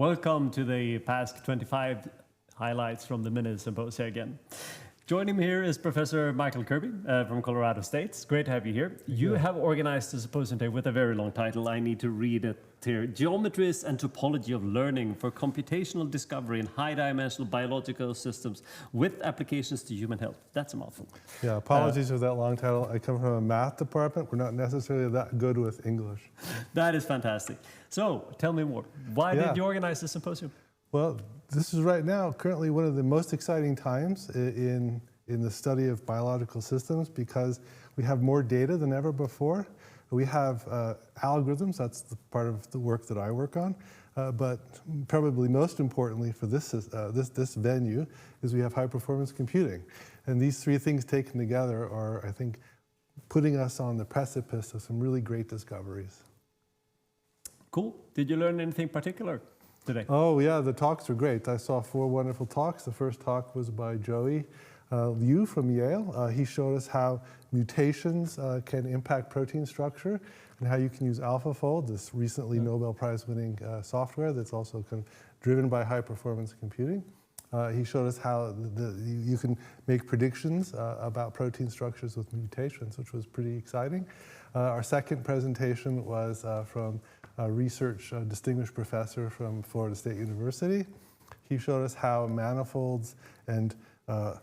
Welcome to the past 25 highlights from the mini symposium again. Joining me here is Professor Michael Kirby from Colorado State. It's great to have you here. You have organized a symposium today with a very long title. I need to read it here. Geometries and Topology of Learning for Computational Discovery in High-Dimensional Biological Systems with Applications to Human Health. That's a mouthful. Yeah, apologies for that long title. I come from a math department. We're not necessarily that good with English. That is fantastic. So, tell me more. Why did you organize this symposium? Well, this is right now currently one of the most exciting times in the study of biological systems because we have more data than ever before. We have algorithms, that's the part of the work that I work on, but probably most importantly for this venue is we have high-performance computing. And these three things taken together are, I think, putting us on the precipice of some really great discoveries. Cool. Did you learn anything particular today? Oh yeah, the talks were great. I saw 4 wonderful talks. The first talk was by Joey Liu from Yale. He showed us how mutations can impact protein structure and how you can use AlphaFold, this recently Nobel Prize winning software that's also driven by high performance computing. He showed us how you can make predictions about protein structures with mutations, which was pretty exciting. Our second presentation was from a research distinguished professor from Florida State University. He showed us how manifolds and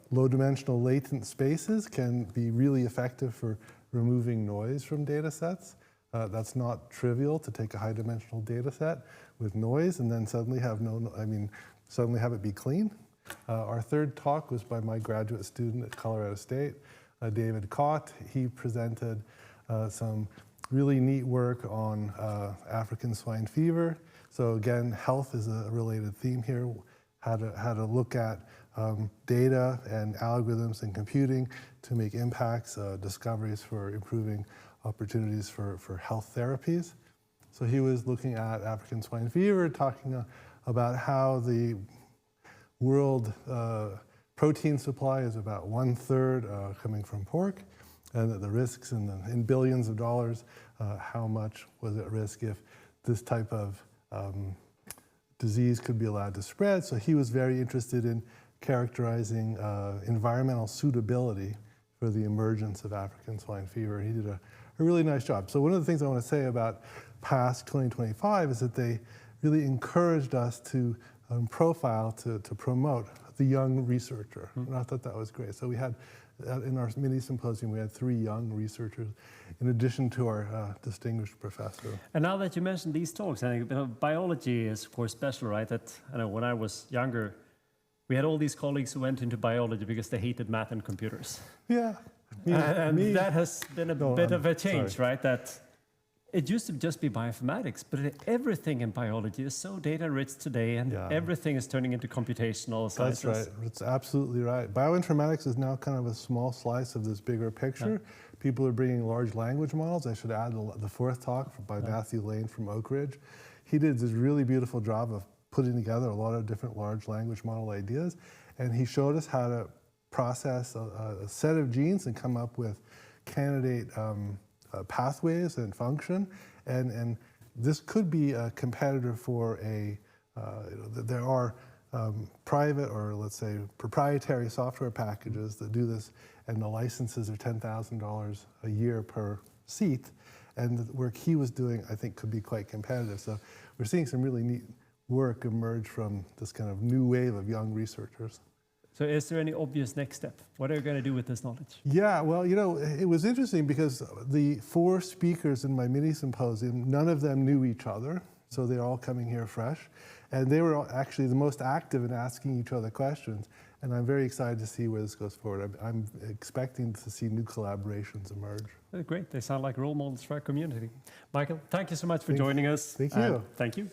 low-dimensional latent spaces can be really effective for removing noise from data sets. That's not trivial to take a high-dimensional data set with noise and then suddenly have suddenly have it be clean. Our third talk was by my graduate student at Colorado State, David Kott. He presented some really neat work on African swine fever. So again, health is a related theme here. How to look at data and algorithms and computing to make impacts, discoveries for improving opportunities for health therapies. So he was looking at African swine fever, talking about how the world protein supply is about 1/3 coming from pork, and that the risks in billions of dollars, how much was at risk if this type of disease could be allowed to spread. So he was very interested in characterizing environmental suitability for the emergence of African swine fever. He did a really nice job. So one of the things I want to say about PASC 2025 is that they really encouraged us to profile, to promote the young researcher. And I thought that was great. So we had, in our mini symposium, we had 3 young researchers in addition to our distinguished professor. And now that you mentioned these talks, I think biology is of course special, right? That I know when I was younger, we had all these colleagues who went into biology because they hated math and computers. Yeah. And that has been a bit of a change, right? That it used to just be bioinformatics, but everything in biology is so data-rich today, and everything is turning into computational sciences. That's right. It's absolutely right. Bioinformatics is now kind of a small slice of this bigger picture. People are bringing large language models. I should add the 4th talk by Matthew Lane from Oak Ridge. He did this really beautiful job of putting together a lot of different large language model ideas, and he showed us how to process a set of genes and come up with candidate pathways and function, and this could be a competitor for there are private or let's say proprietary software packages that do this, and the licenses are $10,000 a year per seat, and the work he was doing I think could be quite competitive. So we're seeing some really neat work emerge from this kind of new wave of young researchers. So is there any obvious next step? What are you going to do with this knowledge? Yeah, well, it was interesting because the 4 speakers in my mini symposium, none of them knew each other, so they're all coming here fresh. And they were actually the most active in asking each other questions. And I'm very excited to see where this goes forward. I'm expecting to see new collaborations emerge. Great. They sound like role models for our community. Michael, thank you so much for joining us. Thank you. Thank you.